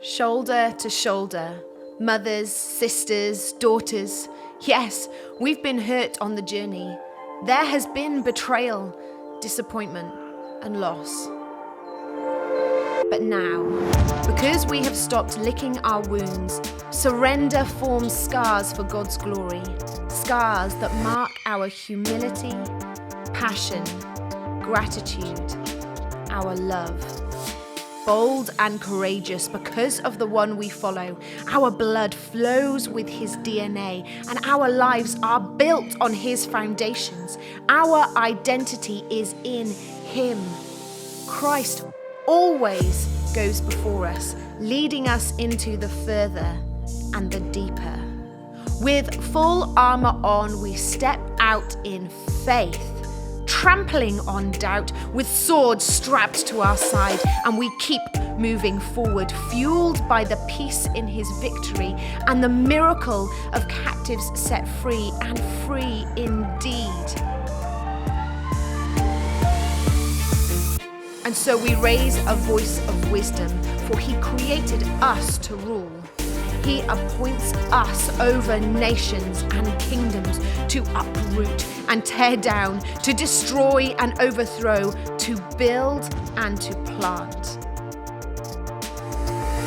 Shoulder to shoulder, mothers, sisters, daughters. Yes, we've been hurt on the journey. There has been betrayal, disappointment, and loss. But now, because we have stopped licking our wounds, surrender forms scars for God's glory, scars that mark our humility, passion, gratitude, our love. Bold and courageous because of the one we follow. Our blood flows with his DNA, and our lives are built on his foundations. Our identity is in him. Christ always goes before us, leading us into the further and the deeper. With full armor on, we step out in faith, trampling on doubt with swords strapped to our side, and we keep moving forward, fueled by the peace in his victory and the miracle of captives set free, and free indeed. And so we raise a voice of wisdom, for he created us to rule. He appoints us over nations and kingdoms to uproot and tear down, to destroy and overthrow, to build and to plant.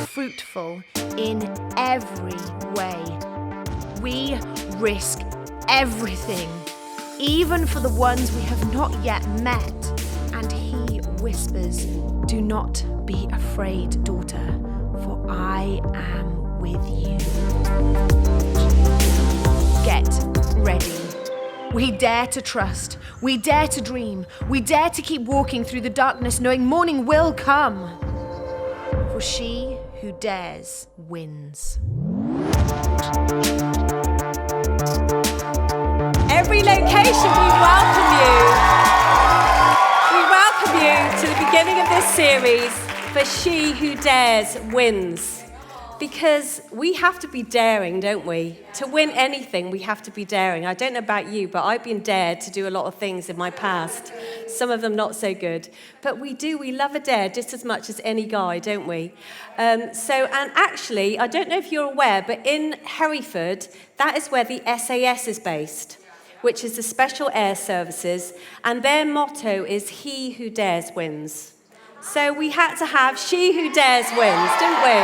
Fruitful in every way. We risk everything, even for the ones we have not yet met. And he whispers, "Do not be afraid, daughter, for I am with you." Get ready. We dare to trust. We dare to dream. We dare to keep walking through the darkness, knowing morning will come. For she who dares wins. Every location, we welcome you. We welcome you to the beginning of this series, For She Who Dares Wins. Because we have to be daring, don't we? To win anything, we have to be daring. I don't know about you, but I've been dared to do a lot of things in my past. Some of them not so good. But we love a dare just as much as any guy, don't we? And actually, I don't know if you're aware, but in Hereford, that is where the SAS is based, which is the Special Air Services, and their motto is "He who dares wins." So we had to have "She who dares wins," didn't we?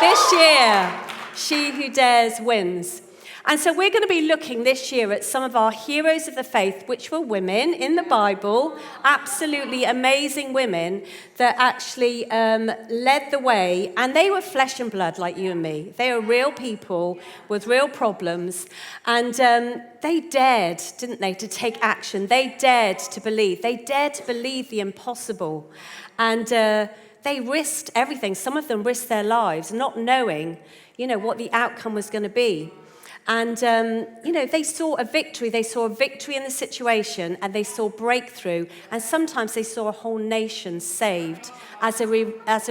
This year, "She who dares wins." And so we're going to be looking this year at some of our heroes of the faith, which were women in the Bible, absolutely amazing women that actually led the way. And they were flesh and blood like you and me. They were real people with real problems. And they dared, didn't they, to take action. They dared to believe. They dared to believe the impossible. And they risked everything. Some of them risked their lives, not knowing, what the outcome was going to be. And, they saw a victory. They saw a victory in the situation, and they saw breakthrough. And sometimes they saw a whole nation saved as a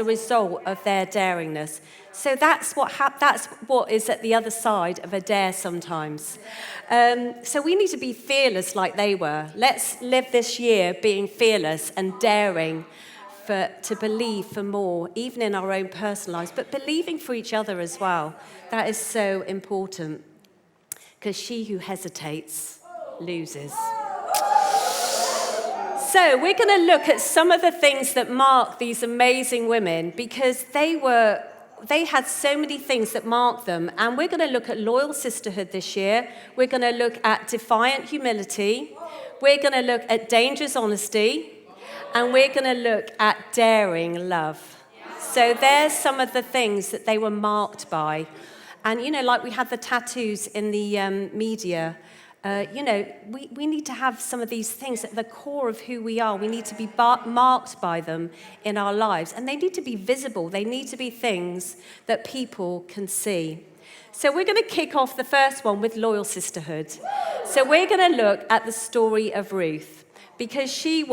result of their daringness. So that's what is at the other side of a dare sometimes. So we need to be fearless like they were. Let's live this year being fearless and daring to believe for more, even in our own personal lives, but believing for each other as well. That is so important, because she who hesitates loses. So we're going to look at some of the things that mark these amazing women, because they had so many things that mark them. And we're going to look at loyal sisterhood this year. We're going to look at defiant humility. We're going to look at dangerous honesty. And we're going to look at daring love. So there's some of the things that they were marked by. And, like we had the tattoos in the media, we need to have some of these things at the core of who we are. We need to be marked by them in our lives. And they need to be visible. They need to be things that people can see. So we're going to kick off the first one with loyal sisterhood. So we're going to look at the story of Ruth. Because she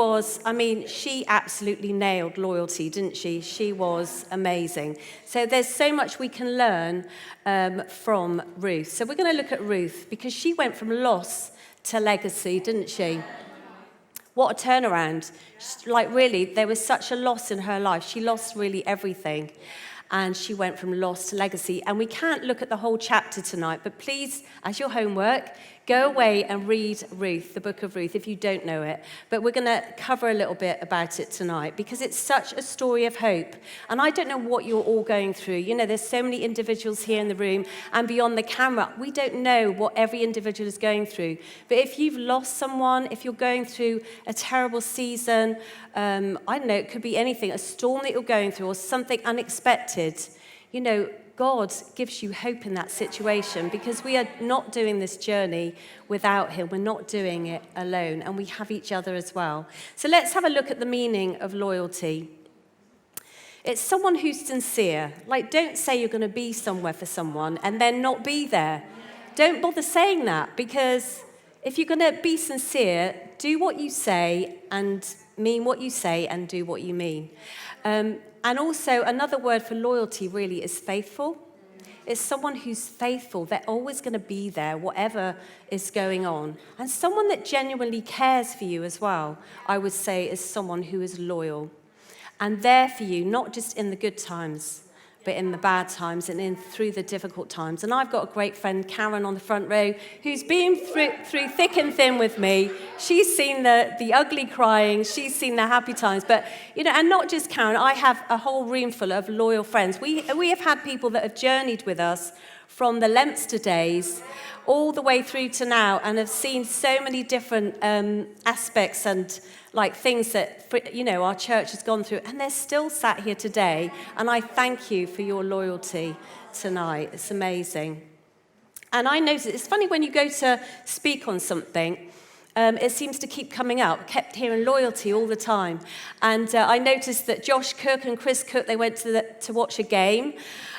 absolutely nailed loyalty, didn't she? She was amazing. So there's so much we can learn from Ruth. So we're going to look at Ruth, because she went from loss to legacy, didn't she? What a turnaround. Like really, there was such a loss in her life. She lost really everything. And she went from loss to legacy. And we can't look at the whole chapter tonight, but please, as your homework, go away and read Ruth, the book of Ruth, if you don't know it. But we're going to cover a little bit about it tonight because it's such a story of hope. And I don't know what you're all going through. You know, there's so many individuals here in the room and beyond the camera. We don't know what every individual is going through. But if you've lost someone, if you're going through a terrible season, I don't know, it could be anything, a storm that you're going through or something unexpected, you know, God gives you hope in that situation because we are not doing this journey without him. We're not doing it alone, and we have each other as well. So let's have a look at the meaning of loyalty. It's someone who's sincere. Like, don't say you're going to be somewhere for someone and then not be there. Don't bother saying that, because if you're going to be sincere, do what you say and mean what you say and do what you mean. And also, another word for loyalty really is faithful. It's someone who's faithful. They're always going to be there, whatever is going on. And someone that genuinely cares for you as well, I would say, is someone who is loyal. And there for you, not just in the good times, but in the bad times and through the difficult times. And I've got a great friend, Karen, on the front row, who's been through thick and thin with me. She's seen the ugly crying. She's seen the happy times. But, you know, and not just Karen. I have a whole room full of loyal friends. We have had people that have journeyed with us from the Leinster days all the way through to now and have seen so many different aspects and like things that, you know, our church has gone through, and they're still sat here today, and I thank you for your loyalty tonight. It's amazing. And I noticed, it's funny when you go to speak on something, it seems to keep coming up. I kept hearing loyalty all the time. And I noticed that Josh Cook and Chris Cook, they went to watch a game,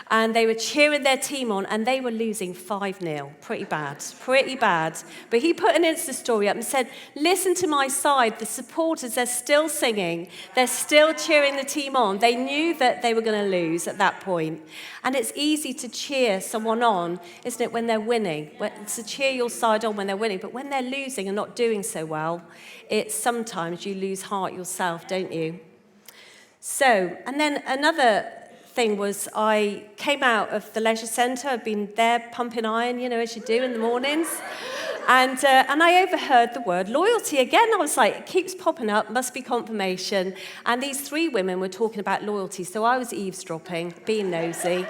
and they were cheering their team on, and they were losing 5-0. Pretty bad. But he put an Insta story up and said, listen to my side. The supporters, they're still singing. They're still cheering the team on. They knew that they were going to lose at that point. And it's easy to cheer someone on, isn't it, when they're winning? To cheer your side on when they're winning. But when they're losing and not doing so well, it's sometimes you lose heart yourself, don't you? So, and then another thing was I came out of the leisure centre. I've been there pumping iron, you know, as you do in the mornings. And I overheard the word loyalty again. I was like, it keeps popping up, must be confirmation. And these 3 women were talking about loyalty. So I was eavesdropping, being nosy.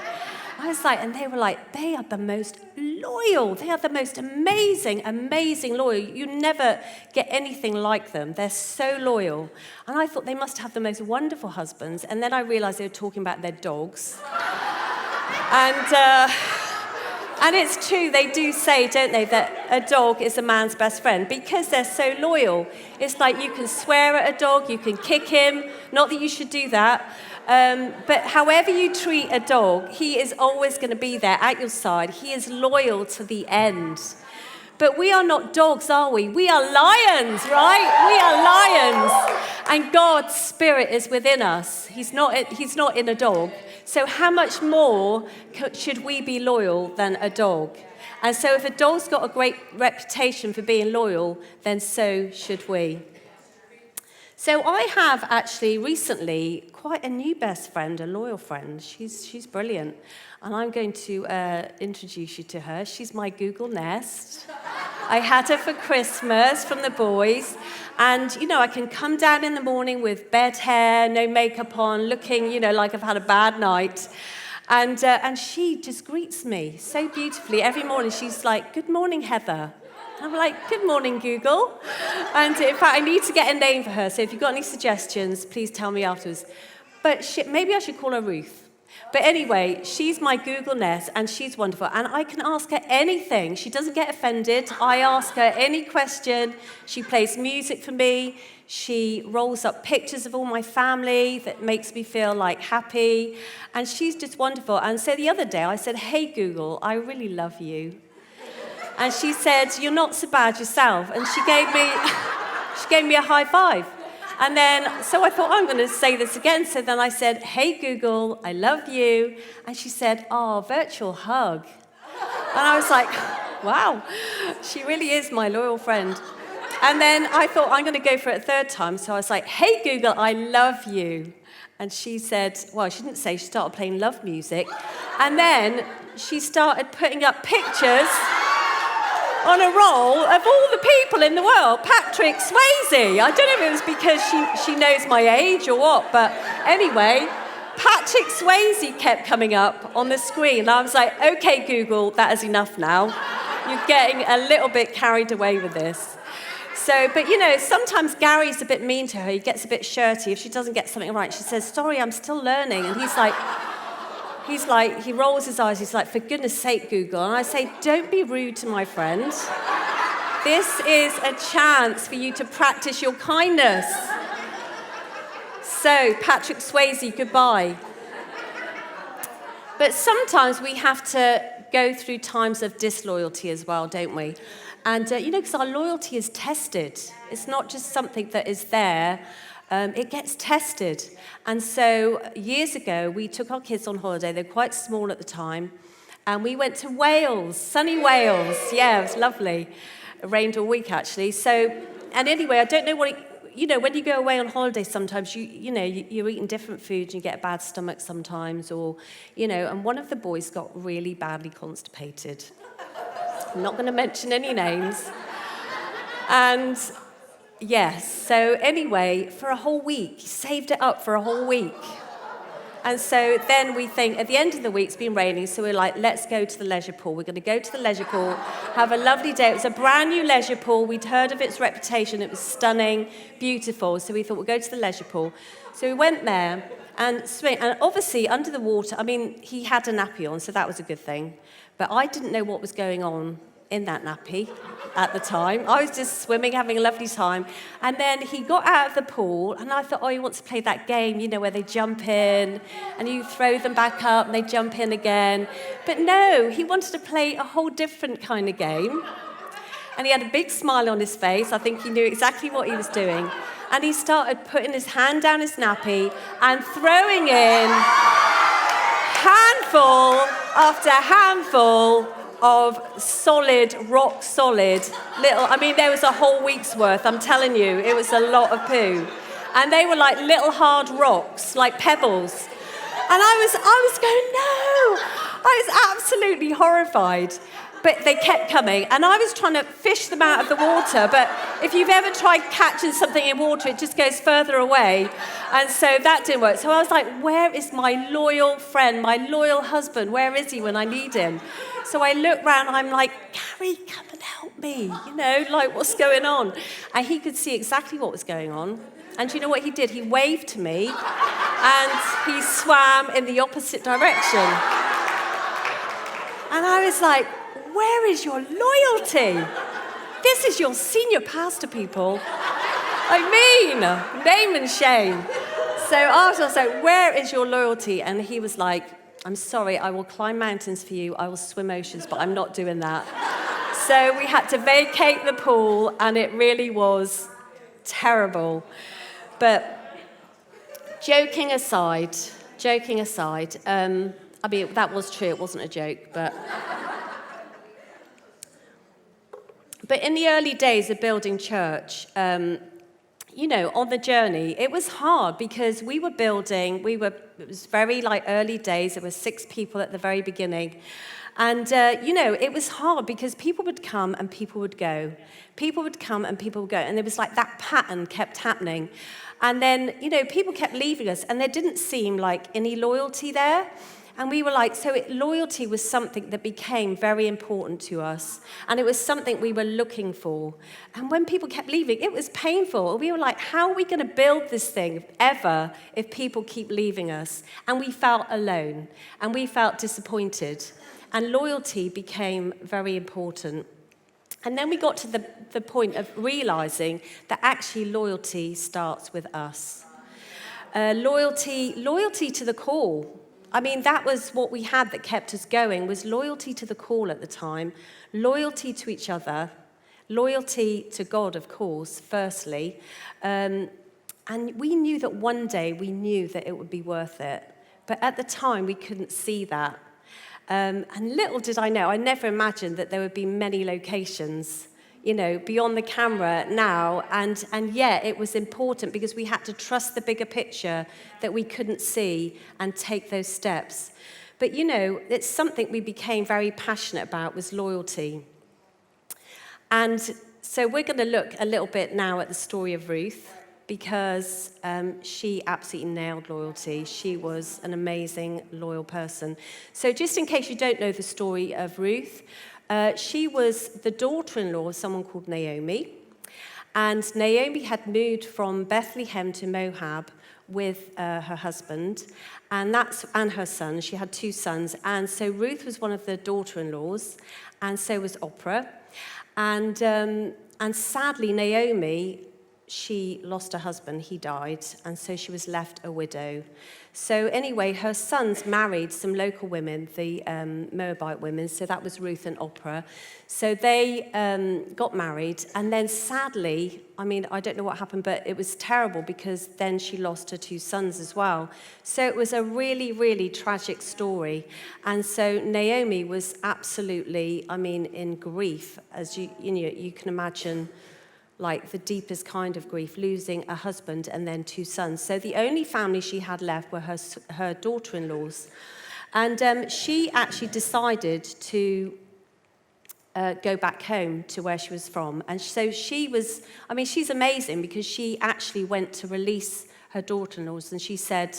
I was like, and they were like, they are the most loyal. They are the most amazing loyal. You never get anything like them. They're so loyal. And I thought they must have the most wonderful husbands. And then I realized they were talking about their dogs. And it's true, they do say, don't they, that a dog is a man's best friend because they're so loyal. It's like you can swear at a dog, you can kick him. Not that you should do that. But however you treat a dog, he is always going to be there at your side. He is loyal to the end. But we are not dogs, are we? We are lions, right? We are lions. And God's Spirit is within us. He's not in a dog. So how much more should we be loyal than a dog? And so if a dog's got a great reputation for being loyal, then so should we. So I have actually recently quite a new best friend, a loyal friend. She's brilliant. And I'm going to introduce you to her. She's my Google Nest. I had her for Christmas from the boys. And, you know, I can come down in the morning with bed hair, no makeup on, looking, you know, like I've had a bad night. And she just greets me so beautifully. Every morning she's like, "Good morning, Heather." I'm like, "Good morning, Google." And in fact, I need to get a name for her. So if you've got any suggestions, please tell me afterwards. But maybe I should call her Ruth. But anyway, she's my Google Nest, and she's wonderful. And I can ask her anything. She doesn't get offended. I ask her any question. She plays music for me. She rolls up pictures of all my family that makes me feel like happy. And she's just wonderful. And so the other day I said, "Hey, Google, I really love you." And she said, "You're not so bad yourself." And she gave me a high five. And then, so I thought, I'm going to say this again. So then I said, "Hey, Google, I love you." And she said, "Oh, virtual hug." And I was like, wow, she really is my loyal friend. And then I thought, I'm going to go for it a third time. So I was like, hey, Google, I love you. And she said, well, she didn't say, she started playing love music. And then she started putting up pictures on a roll of all the people in the world. Patrick Swayze. I don't know if it was because she knows my age or what, but anyway, Patrick Swayze kept coming up on the screen. And I was like, okay, Google, that is enough now. You're getting a little bit carried away with this. So, but sometimes Gary's a bit mean to her. He gets a bit shirty. If she doesn't get something right, she says, sorry, I'm still learning. And he's like, he rolls his eyes. He's like, for goodness sake, Google. And I say, don't be rude to my friend. This is a chance for you to practice your kindness. So, Patrick Swayze, goodbye. But sometimes we have to go through times of disloyalty as well, don't we? And, because our loyalty is tested. It's not just something that is there. It gets tested. And so years ago, we took our kids on holiday. They were quite small at the time. And we went to Wales, sunny Wales. Yeah, it was lovely. It rained all week, actually. And anyway, I don't know what when you go away on holiday, sometimes you're eating different foods and you get a bad stomach sometimes, and one of the boys got really badly constipated. I'm not going to mention any names. And yes, so anyway, for a whole week, he saved it up for a whole week. And so then we think, at the end of the week, it's been raining, so we're like, let's go to the leisure pool. We're going to go to the leisure pool, have a lovely day. It was a brand new leisure pool. We'd heard of its reputation. It was stunning, beautiful. So we thought, we'll go to the leisure pool. So we went there and swim. And obviously, under the water, he had a nappy on, so that was a good thing. But I didn't know what was going on in that nappy at the time. I was just swimming, having a lovely time. And then he got out of the pool, and I thought, he wants to play that game, where they jump in, and you throw them back up, and they jump in again. But no, he wanted to play a whole different kind of game. And he had a big smile on his face. I think he knew exactly what he was doing. And he started putting his hand down his nappy and throwing in handful after handful of solid, rock solid there was a whole week's worth, I'm telling you, it was a lot of poo. And they were like little hard rocks, like pebbles. And I was going, no! I was absolutely horrified. But they kept coming, and I was trying to fish them out of the water, but if you've ever tried catching something in water, it just goes further away, and so that didn't work. So I was like, where is my loyal friend, my loyal husband? Where is he when I need him? So I look round, I'm like, Gary, come and help me, what's going on? And he could see exactly what was going on, and do you know what he did? He waved to me, and he swam in the opposite direction. And I was like, where is your loyalty? This is your senior pastor, people. Name and shame. So after I was like, where is your loyalty? And he was like, I'm sorry, I will climb mountains for you, I will swim oceans, but I'm not doing that. So we had to vacate the pool, and it really was terrible. But joking aside, that was true, it wasn't a joke, But in the early days of building church, on the journey, it was hard because we were building, it was very early days, there were 6 people at the very beginning. And, it was hard because people would come and people would go. People would come and people would go. And there was that pattern kept happening. And then, people kept leaving us and there didn't seem like any loyalty there. And we were loyalty was something that became very important to us. And it was something we were looking for. And when people kept leaving, it was painful. We were like, how are we going to build this thing ever if people keep leaving us? And we felt alone. And we felt disappointed. And loyalty became very important. And then we got to the point of realizing that actually loyalty starts with us. Loyalty to the call. That was what we had that kept us going, was loyalty to the call at the time, loyalty to each other, loyalty to God, of course, firstly. And we knew that one day it would be worth it. But at the time, we couldn't see that. And little did I know, I never imagined that there would be many locations, beyond the camera now. And yet it was important because we had to trust the bigger picture that we couldn't see and take those steps. But, it's something we became very passionate about, was loyalty. And so we're going to look a little bit now at the story of Ruth, because she absolutely nailed loyalty. She was an amazing, loyal person. So just in case you don't know the story of Ruth, she was the daughter-in-law of someone called Naomi. And Naomi had moved from Bethlehem to Moab with her husband and her son. She had 2 sons. And so Ruth was one of the daughter-in-laws, and so was Oprah. And sadly, Naomi, she lost her husband. He died, and so she was left a widow. So anyway, her sons married some local women, the Moabite women, so that was Ruth and Oprah. So they got married, and then sadly, I don't know what happened, but it was terrible because then she lost her 2 sons as well. So it was a really, really tragic story. And so Naomi was absolutely, in grief, as you can imagine, like the deepest kind of grief, losing a husband and then 2 sons. So the only family she had left were her daughter-in-laws. And she actually decided to go back home to where she was from. And so she was, she's amazing because she actually went to release her daughter-in-laws, and she said,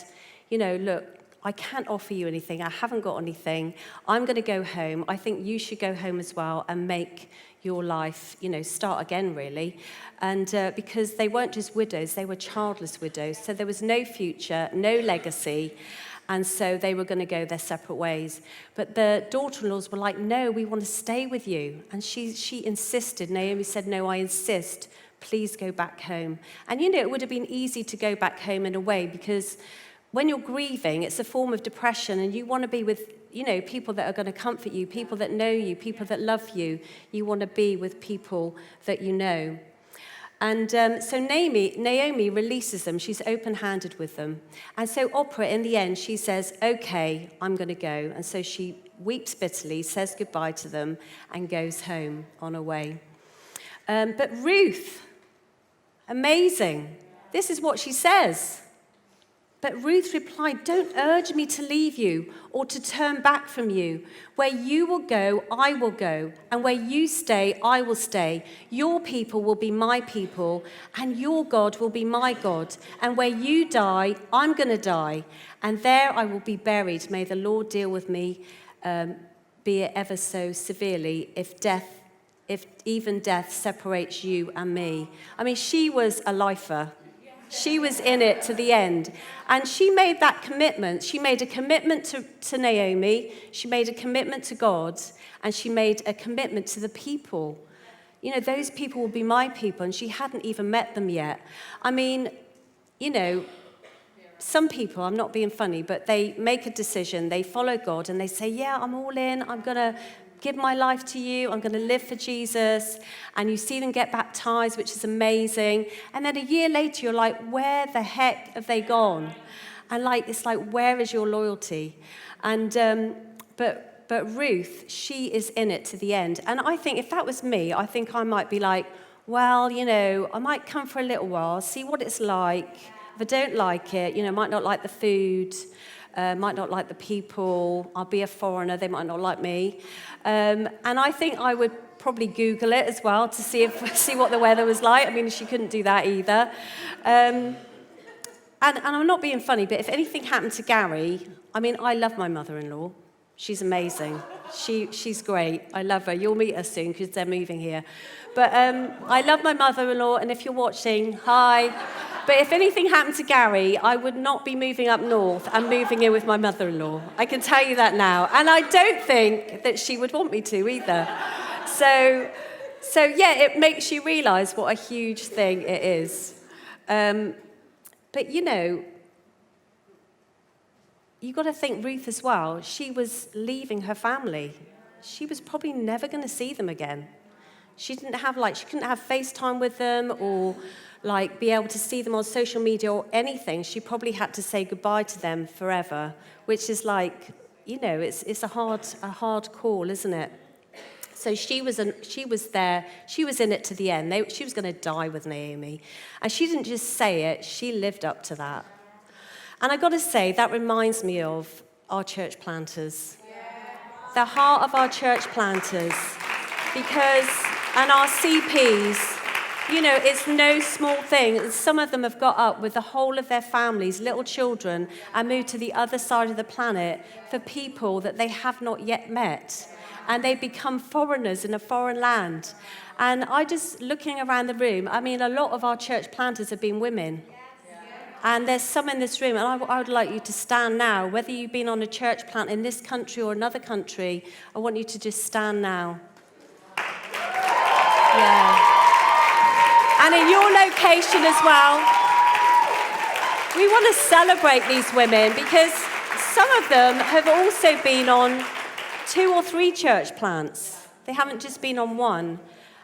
look, I can't offer you anything. I haven't got anything. I'm going to go home. I think you should go home as well and make your life, start again, really. And because they weren't just widows, they were childless widows. So there was no future, no legacy. And so they were going to go their separate ways. But the daughter-in-laws were like, no, we want to stay with you. And she insisted. Naomi said, no, I insist. Please go back home. And, it would have been easy to go back home in a way, because when you're grieving, it's a form of depression, and you want to be with, people that are going to comfort you, people that know you, people that love you. You want to be with people that you know. And so Naomi releases them. She's open-handed with them. And so Oprah, in the end, she says, okay, I'm going to go. And so she weeps bitterly, says goodbye to them, and goes home on her way. But Ruth, amazing. This is what she says. But Ruth replied, don't urge me to leave you or to turn back from you. Where you will go, I will go. And where you stay, I will stay. Your people will be my people, and your God will be my God. And where you die, I'm going to die. And there I will be buried. May the Lord deal with me, be it ever so severely, if even death separates you and me. She was a lifer. She was in it to the end. And she made that commitment. She made a commitment to Naomi. She made a commitment to God. And she made a commitment to the people. Those people will be my people. And she hadn't even met them yet. Some people, I'm not being funny, but they make a decision. They follow God and they say, yeah, I'm all in. I'm going to give my life to you. I'm going to live for Jesus. And you see them get baptized, which is amazing. And then a year later, you're like, where the heck have they gone? And it's like, where is your loyalty? And but Ruth, she is in it to the end. And I think if that was me, I think I might be like, well, I might come for a little while, see what it's like. If I don't like it, I might not like the food. Might not like the people. I'll be a foreigner. They might not like me. And I think I would probably Google it as well to see what the weather was like. She couldn't do that either. And I'm not being funny, but if anything happened to Gary, I love my mother-in-law. She's amazing. She's great. I love her. You'll meet her soon because they're moving here. But I love my mother-in-law, and if you're watching, hi. But if anything happened to Gary, I would not be moving up north and moving in with my mother-in-law. I can tell you that now. And I don't think that she would want me to either. So yeah, it makes you realise what a huge thing it is. But you've got to think Ruth as well. She was leaving her family. She was probably never going to see them again. She couldn't have FaceTime with them or be able to see them on social media or anything. She probably had to say goodbye to them forever, which is it's a hard call, isn't it? So she was there, she was in it to the end. She was going to die with Naomi. And she didn't just say it, she lived up to that. And I got to say, that reminds me of our church planters. The heart of our church planters. And our CPs, it's no small thing. Some of them have got up with the whole of their families, little children, and moved to the other side of the planet for people that they have not yet met. And they become foreigners in a foreign land. And looking around the room, a lot of our church planters have been women. And there's some in this room, and I would like you to stand now. Whether you've been on a church plant in this country or another country, I want you to just stand now. Yeah. And in your location as well, we want to celebrate these women because some of them have also been on 2 or 3 church plants. They haven't just been on one.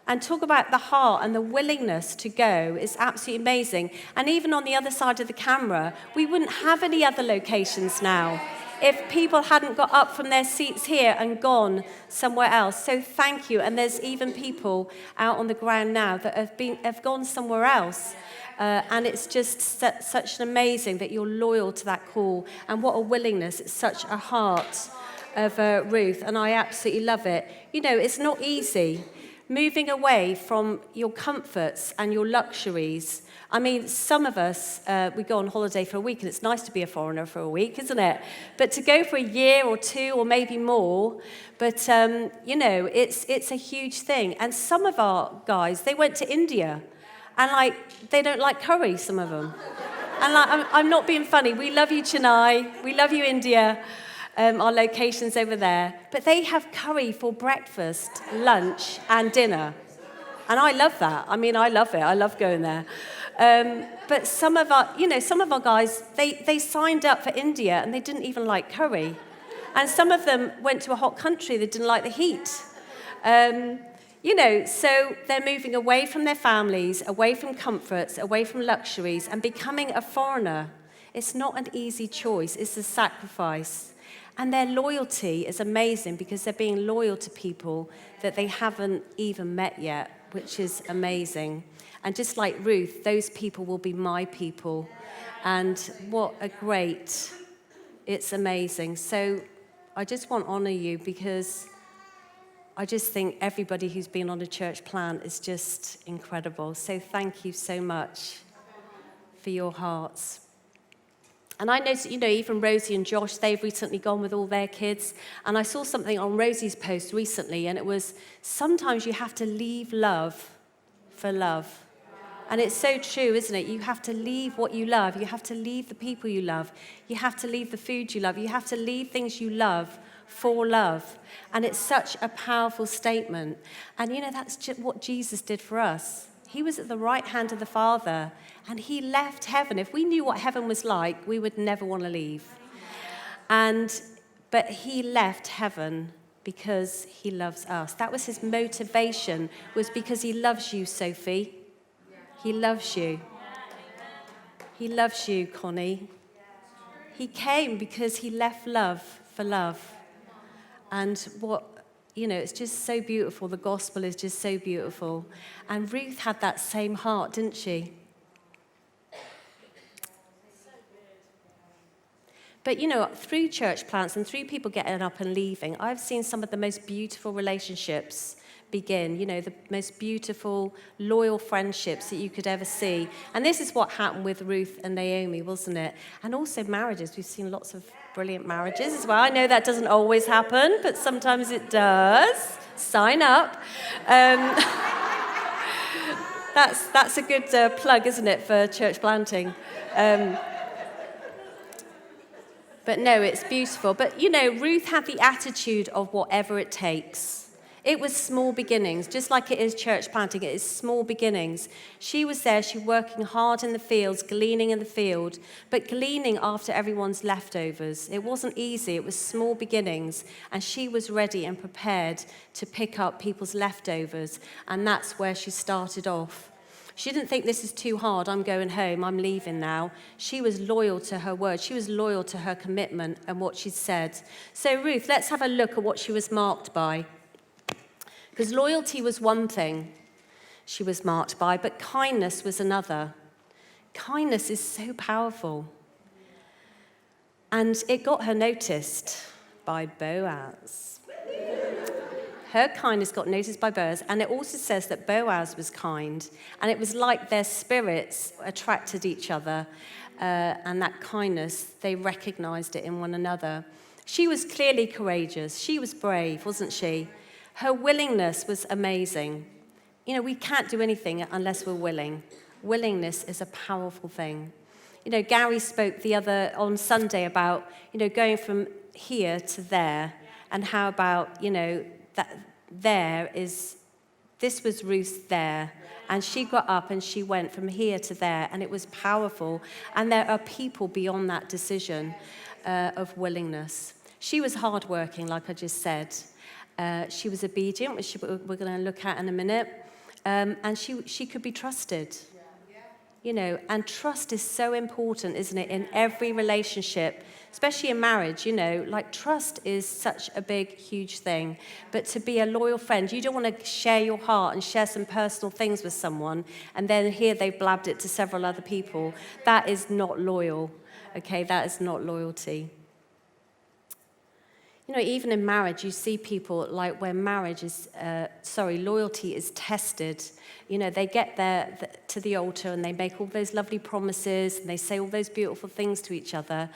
And talk about the heart and the willingness to go is absolutely amazing. And even on the other side of the camera, we wouldn't have any other locations now if people hadn't got up from their seats here and gone somewhere else. So thank you. And there's even people out on the ground now that have gone somewhere else. And it's just such an amazing that you're loyal to that call. And what a willingness. It's such a heart of Ruth. And I absolutely love it. It's not easy. Moving away from your comforts and your luxuries. Some of us, we go on holiday for a week, and it's nice to be a foreigner for a week, isn't it? But to go for a year or 2 or maybe more, it's a huge thing. And some of our guys, they went to India, and they don't like curry, some of them. And I'm not being funny. We love you, Chennai. We love you, India. Our locations over there. But they have curry for breakfast, lunch, and dinner. And I love that. I love it. I love going there. But some of our guys, they signed up for India and they didn't even like curry. And some of them went to a hot country, they didn't like the heat. So they're moving away from their families, away from comforts, away from luxuries, and becoming a foreigner. It's not an easy choice, it's a sacrifice. And their loyalty is amazing because they're being loyal to people that they haven't even met yet, which is amazing. And just like Ruth, those people will be my people. And it's amazing. So I just want to honor you because I just think everybody who's been on a church plant is just incredible. So thank you so much for your hearts. And I noticed, even Rosie and Josh, they've recently gone with all their kids. And I saw something on Rosie's post recently, and it was, sometimes you have to leave love for love. And it's so true, isn't it? You have to leave what you love. You have to leave the people you love. You have to leave the food you love. You have to leave things you love for love. And it's such a powerful statement. And, that's what Jesus did for us. He was at the right hand of the Father, and he left heaven. If we knew what heaven was like, we would never want to leave. But he left heaven because he loves us. That was his motivation, was because he loves you, Sophie. He loves you. He loves you, Connie. He came because he left love for love. And it's just so beautiful. The gospel is just so beautiful. And Ruth had that same heart, didn't she? But, through church plants and through people getting up and leaving, I've seen some of the most beautiful relationships begin, the most beautiful, loyal friendships that you could ever see. And this is what happened with Ruth and Naomi, wasn't it? And also marriages. We've seen lots of brilliant marriages as well. I know that doesn't always happen, but sometimes it does. Sign up. That's a good plug, isn't it, for church planting? But no, it's beautiful. But, Ruth had the attitude of whatever it takes. It was small beginnings, just like it is church planting. It is small beginnings. She was there, she working hard in the fields, gleaning in the field, but gleaning after everyone's leftovers. It wasn't easy. It was small beginnings, and she was ready and prepared to pick up people's leftovers, and that's where she started off. She didn't think, this is too hard, I'm going home, I'm leaving now. She was loyal to her word. She was loyal to her commitment and what she'd said. So Ruth, let's have a look at what she was marked by. Because loyalty was one thing she was marked by, but kindness was another. Kindness is so powerful. And it got her noticed by Boaz. Her kindness got noticed by Boaz, and it also says that Boaz was kind, and it was like their spirits attracted each other, and that kindness, they recognized it in one another. She was clearly courageous. She was brave, wasn't she? Her willingness was amazing. You know, we can't do anything unless we're willing. Willingness is a powerful thing. You know, Gary spoke on Sunday about, going from here to there, and how about, this was Ruth there, and she got up and she went from here to there, and it was powerful. And there are people beyond that decision of willingness. She was hardworking, like I just said. She was obedient, which we're going to look at in a minute, and she could be trusted. And trust is so important, isn't it, in every relationship, especially in marriage, trust is such a big, huge thing. But to be a loyal friend, you don't want to share your heart and share some personal things with someone, and then here they've blabbed it to several other people. That is not loyal, okay? That is not loyalty. Even in marriage, you see people like when loyalty is tested. They get there to the altar and they make all those lovely promises and they say all those beautiful things to each other.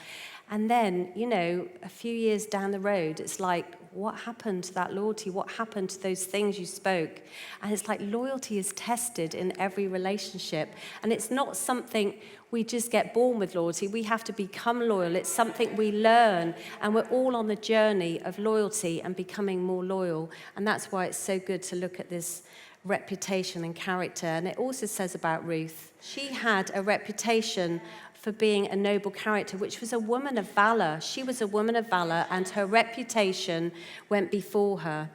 And then, a few years down the road, it's like, what happened to that loyalty? What happened to those things you spoke? And it's like loyalty is tested in every relationship. And it's not something we just get born with loyalty. We have to become loyal. It's something we learn. And we're all on the journey of loyalty and becoming more loyal. And that's why it's so good to look at this reputation and character. And it also says about Ruth, she had a reputation for being a noble character, which was a woman of valor. She was a woman of valor, and her reputation went before her.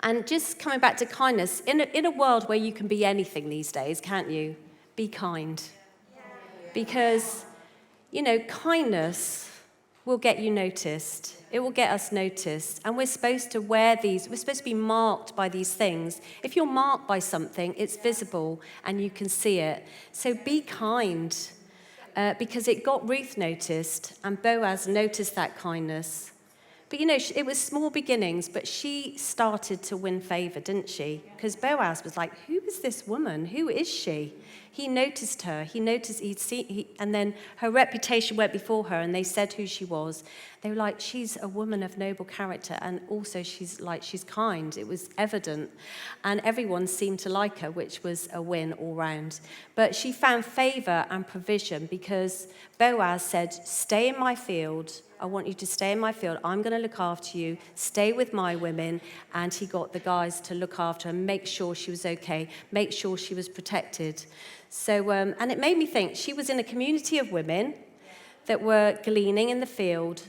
And just coming back to kindness, in a world where you can be anything these days, can't you? Be kind. Because, kindness will get you noticed. It will get us noticed. And we're supposed to we're supposed to be marked by these things. If you're marked by something, it's visible and you can see it. So be kind. Because it got Ruth noticed, and Boaz noticed that kindness. But it was small beginnings, but she started to win favor, didn't she? Because Boaz was like, who is this woman? Who is she? He noticed her. And then her reputation went before her, and they said who she was. They were like, she's a woman of noble character, and also she's kind. It was evident. And everyone seemed to like her, which was a win all round. But she found favor and provision because Boaz said, stay in my field. I want you to stay in my field. I'm going to look after you. Stay with my women. And he got the guys to look after her, make sure she was okay, make sure she was protected. So, and it made me think, she was in a community of women that were gleaning in the field.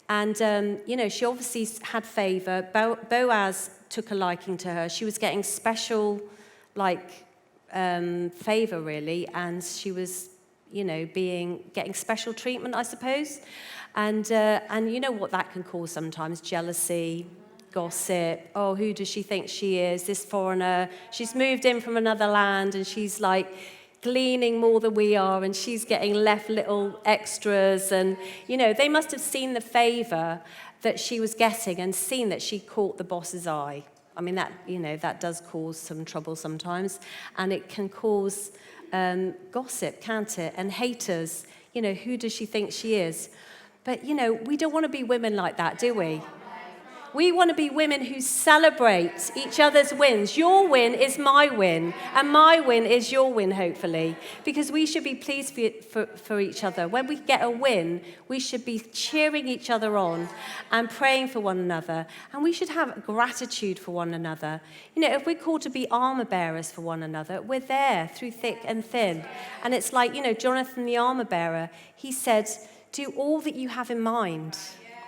And, she obviously had favor. Boaz took a liking to her. She was getting special, favor, really. And she was, getting special treatment, I suppose. And you know what that can cause sometimes, jealousy, gossip. Oh, who does she think she is, this foreigner? She's moved in from another land and she's gleaning more than we are, and she's getting left little extras. And, they must have seen the favor that she was getting and seen that she caught the boss's eye. I mean, that does cause some trouble sometimes. And it can cause gossip, can't it? And haters. Who does she think she is? But, we don't want to be women like that, do we? We want to be women who celebrate each other's wins. Your win is my win, and my win is your win, hopefully, because we should be pleased for each other. When we get a win, we should be cheering each other on and praying for one another, and we should have gratitude for one another. If we're called to be armor bearers for one another, we're there through thick and thin. And it's like, Jonathan the armor bearer, he said, do all that you have in mind.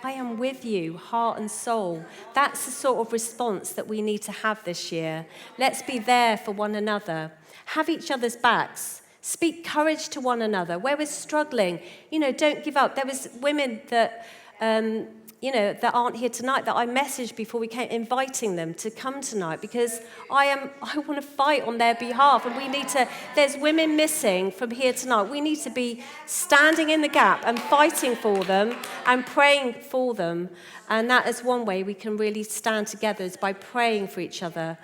I am with you, heart and soul. That's the sort of response that we need to have this year. Let's be there for one another. Have each other's backs. Speak courage to one another. Where we're struggling, don't give up. There was women that that aren't here tonight that I messaged before we came, inviting them to come tonight because I want to fight on their behalf, and there's women missing from here tonight. We need to be standing in the gap and fighting for them and praying for them. And that is one way we can really stand together, is by praying for each other.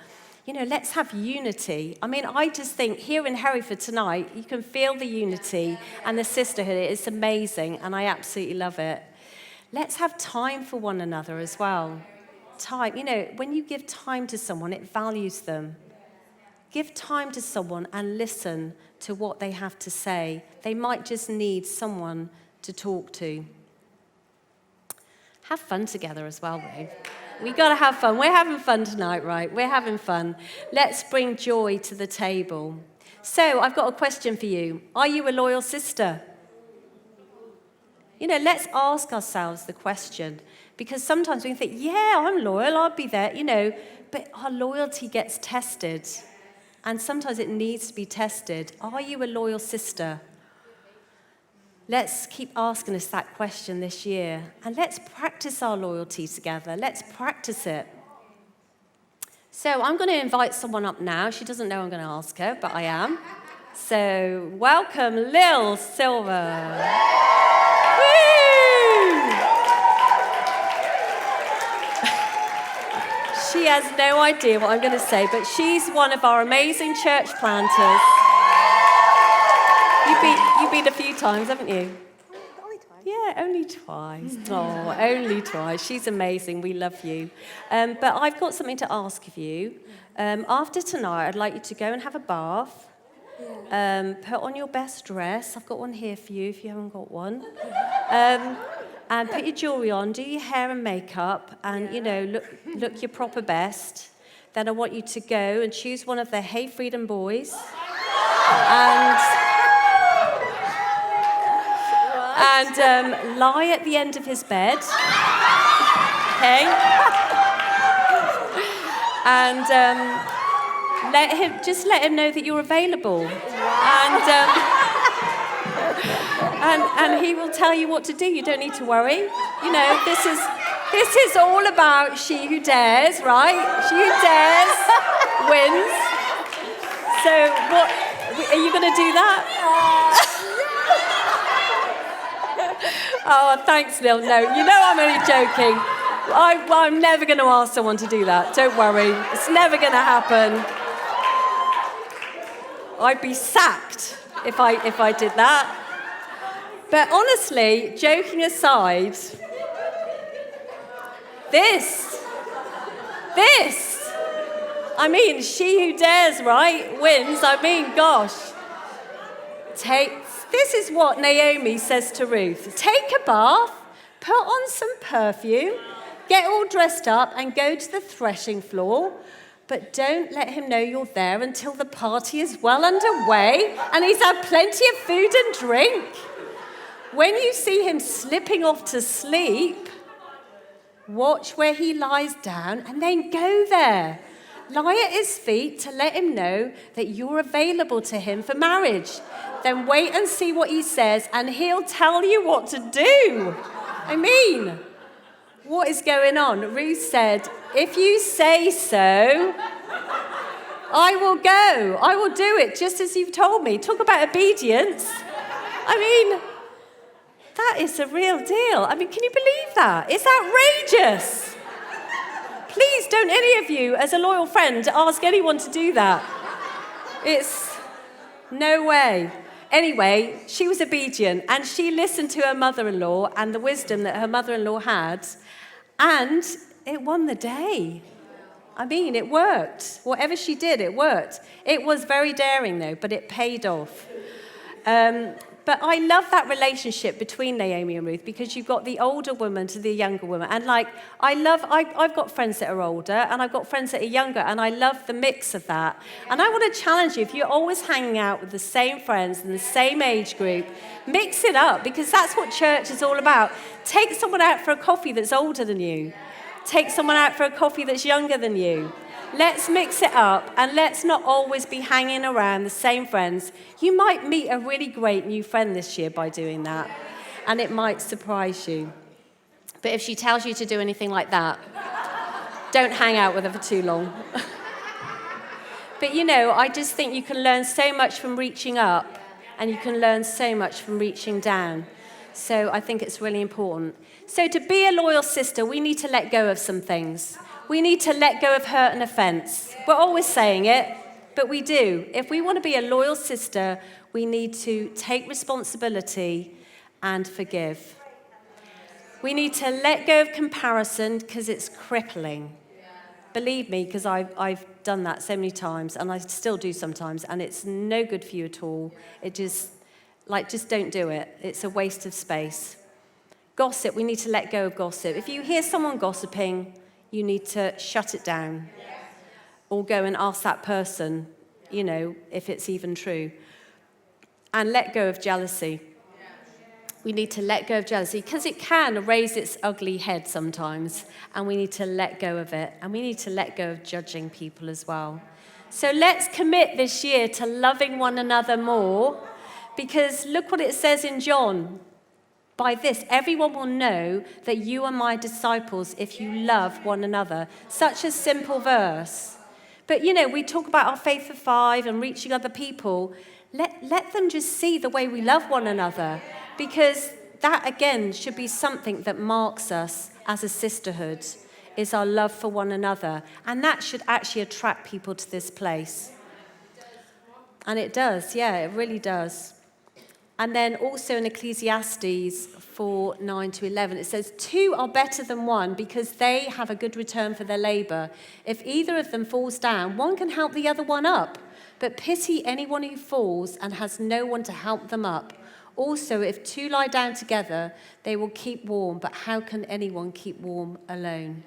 Let's have unity. I just think here in Hereford tonight, you can feel the unity and the sisterhood. It's amazing, and I absolutely love it. Let's have time for one another as well. Time. When you give time to someone, it values them. Give time to someone and listen to what they have to say. They might just need someone to talk to. Have fun together as well, Ruth. We got to have fun. We're having fun tonight, right? We're having fun. Let's bring joy to the table. So I've got a question for you. Are you a loyal sister? Let's ask ourselves the question, because sometimes we think, yeah, I'm loyal, I'll be there, but our loyalty gets tested, and sometimes it needs to be tested. Are you a loyal sister? Let's keep asking us that question this year, and let's practice our loyalty together. Let's practice it. So I'm going to invite someone up now. She doesn't know I'm going to ask her, but I am. So welcome, Lil Silver. She has no idea what I'm going to say, but she's one of our amazing church planters. You've been a few times, haven't you? Only twice. Yeah, only twice. Oh, only twice. She's amazing. We love you. But I've got something to ask of you. After tonight, I'd like you to go and have a bath. Put on your best dress. I've got one here for you if you haven't got one. And put your jewelry on, do your hair and makeup, and, look your proper best. Then I want you to go and choose one of the Hey Freedom boys. And lie at the end of his bed. Okay? And let him know that you're available. And he will tell you what to do. You don't need to worry. This is all about she who dares, right? She who dares wins. So what, are you going to do that? Oh, thanks, Neil. No, I'm only joking. I'm never going to ask someone to do that. Don't worry. It's never going to happen. I'd be sacked if I did that. But honestly, joking aside, this, she who dares, right, wins. Gosh. This is what Naomi says to Ruth. Take a bath, put on some perfume, get all dressed up and go to the threshing floor, but don't let him know you're there until the party is well underway and he's had plenty of food and drink. When you see him slipping off to sleep, watch where he lies down and then go there. Lie at his feet to let him know that you're available to him for marriage. Then wait and see what he says and he'll tell you what to do. What is going on? Ruth said, if you say so, I will go. I will do it just as you've told me. Talk about obedience. That is a real deal. Can you believe that? It's outrageous. Please don't any of you, as a loyal friend, ask anyone to do that. It's no way. Anyway, she was obedient and she listened to her mother-in-law and the wisdom that her mother-in-law had, and it won the day. It worked. Whatever she did, it worked. It was very daring, though, but it paid off. But I love that relationship between Naomi and Ruth, because you've got the older woman to the younger woman. And I've got friends that are older and I've got friends that are younger, and I love the mix of that. And I want to challenge you, if you're always hanging out with the same friends in the same age group, mix it up, because that's what church is all about. Take someone out for a coffee that's older than you. Take someone out for a coffee that's younger than you. Let's mix it up, and let's not always be hanging around the same friends. You might meet a really great new friend this year by doing that, and it might surprise you. But if she tells you to do anything like that, don't hang out with her for too long. But I just think you can learn so much from reaching up, and you can learn so much from reaching down. So I think it's really important. So to be a loyal sister, we need to let go of some things. We need to let go of hurt and offense. We're always saying it, but we do. If we want to be a loyal sister, we need to take responsibility and forgive. We need to let go of comparison because it's crippling. Believe me, because I've done that so many times, and I still do sometimes, and it's no good for you at all. It just don't do it. It's a waste of space. Gossip, we need to let go of gossip. If you hear someone gossiping, you need to shut it down. Or go and ask that person, if it's even true. And let go of jealousy. We need to let go of jealousy because it can raise its ugly head sometimes, and we need to let go of it. And we need to let go of judging people as well. So let's commit this year to loving one another more, because look what it says in John. By this, everyone will know that you are my disciples if you love one another. Such a simple verse. But, we talk about our faith for 5 and reaching other people. Let them just see the way we love one another, because that, again, should be something that marks us as a sisterhood, is our love for one another. And that should actually attract people to this place. And it does, it really does. And then also in Ecclesiastes 4:9-11, it says, 2 are better than 1 because they have a good return for their labor. If either of them falls down, one can help the other one up. But pity anyone who falls and has no one to help them up. Also, if 2 lie down together, they will keep warm. But how can anyone keep warm alone?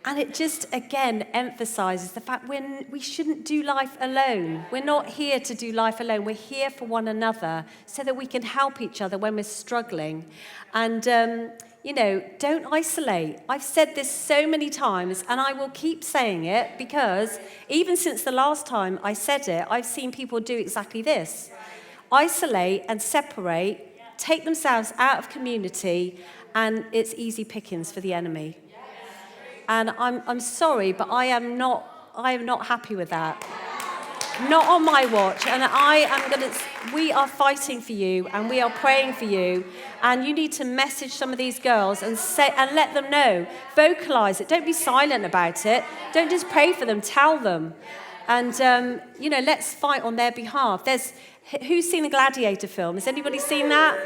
And it just, again, emphasizes the fact we shouldn't do life alone. We're not here to do life alone. We're here for one another so that we can help each other when we're struggling. And, don't isolate. I've said this so many times, and I will keep saying it because even since the last time I said it, I've seen people do exactly this. Isolate and separate, take themselves out of community, and it's easy pickings for the enemy. And I'm sorry, but I am not happy with that. Not on my watch. And we are fighting for you, and we are praying for you. And you need to message some of these girls and let them know. Vocalize it. Don't be silent about it. Don't just pray for them. Tell them. And, let's fight on their behalf. Who's seen the Gladiator film? Has anybody seen that?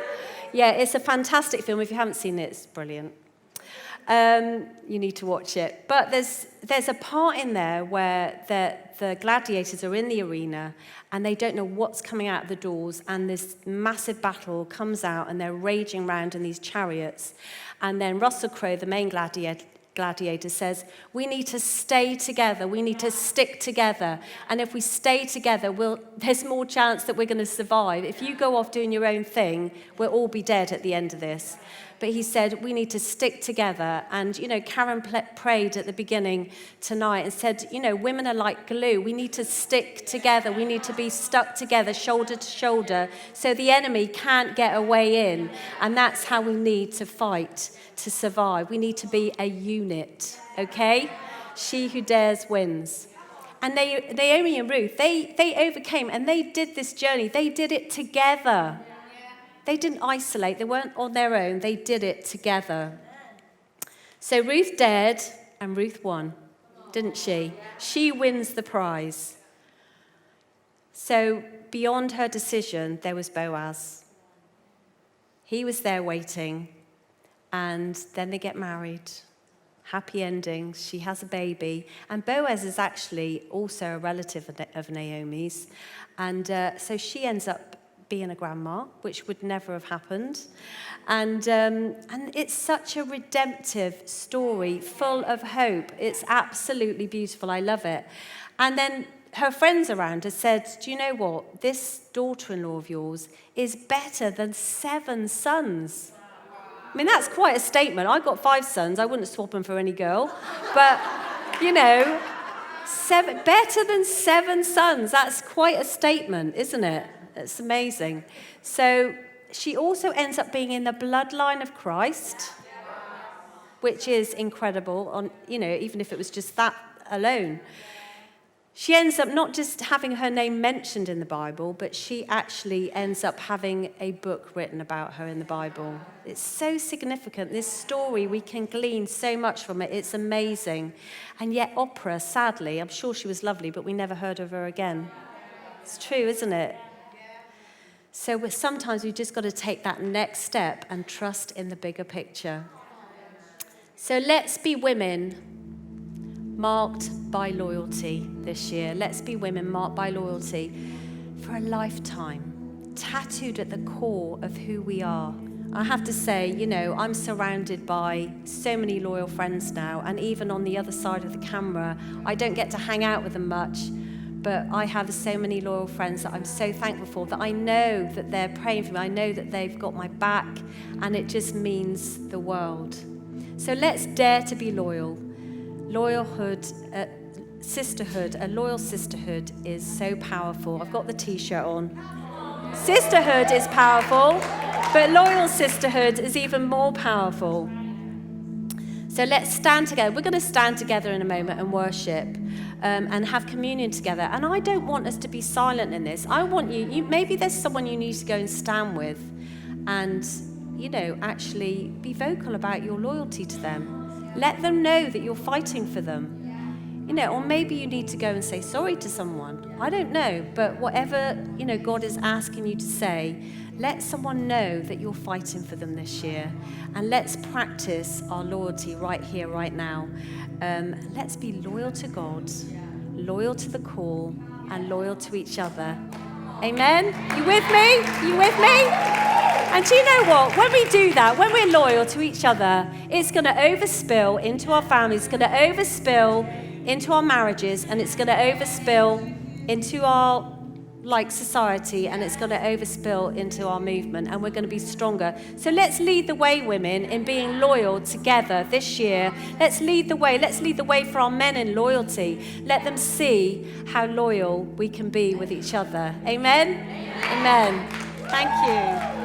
Yeah, it's a fantastic film. If you haven't seen it, it's brilliant. You need to watch it. But there's a part in there where the gladiators are in the arena and they don't know what's coming out of the doors, and this massive battle comes out and they're raging around in these chariots. And then Russell Crowe, the main gladiator, says, we need to stay together. We need to stick together. And if we stay together, there's more chance that we're going to survive. If you go off doing your own thing, we'll all be dead at the end of this. But he said, we need to stick together. And, Karen prayed at the beginning tonight and said, women are like glue. We need to stick together. We need to be stuck together, shoulder to shoulder, so the enemy can't get a way in. And that's how we need to fight to survive. We need to be a unit, okay? She who dares wins. And Naomi and Ruth, they overcame, and they did this journey. They did it together. They didn't isolate. They weren't on their own. They did it together. So Ruth dared, and Ruth won, didn't she? She wins the prize. So beyond her decision, there was Boaz. He was there waiting, and then they get married. Happy endings. She has a baby. And Boaz is actually also a relative of Naomi's. And so she ends up being a grandma, which would never have happened. And it's such a redemptive story, full of hope. It's absolutely beautiful. I love it. And then her friends around her said, do you know what? This daughter-in-law of yours is better than 7 sons. I mean, that's quite a statement. I've got 5 sons. I wouldn't swap them for any girl. But, better than 7 sons. That's quite a statement, isn't it? It's amazing. So she also ends up being in the bloodline of Christ. which is incredible, even if it was just that alone. She ends up not just having her name mentioned in the Bible, but she actually ends up having a book written about her in the Bible. It's so significant. This story, we can glean so much from it. It's amazing. And yet Oprah, sadly, I'm sure she was lovely, but we never heard of her again. It's true, isn't it? So sometimes we've just got to take that next step and trust in the bigger picture. So let's be women marked by loyalty this year. Let's be women marked by loyalty for a lifetime, tattooed at the core of who we are. I have to say, I'm surrounded by so many loyal friends now, and even on the other side of the camera, I don't get to hang out with them much, but I have so many loyal friends that I'm so thankful for, that I know that they're praying for me. I know that they've got my back, and it just means the world. So let's dare to be loyal. Loyalhood, sisterhood, a loyal sisterhood is so powerful. I've got the t-shirt on. Sisterhood is powerful, but loyal sisterhood is even more powerful. So let's stand together. We're going to stand together in a moment and worship and have communion together. And I don't want us to be silent in this. I want you maybe there's someone you need to go and stand with and, actually be vocal about your loyalty to them. Let them know that you're fighting for them. Or maybe you need to go and say sorry to someone. I don't know, but whatever, God is asking you to say, let someone know that you're fighting for them this year. And let's practice our loyalty right here, right now. Let's be loyal to God, loyal to the call, and loyal to each other. Amen? You with me? You with me? And do you know what? When we do that, when we're loyal to each other, it's going to overspill into our families, it's going to overspill into our marriages, and it's going to overspill into our society, and it's going to overspill into our movement, and we're going to be stronger. So let's lead the way, women, in being loyal together this year. Let's lead the way. Let's lead the way for our men in loyalty. Let them see how loyal we can be with each other. Amen? Amen. Thank you.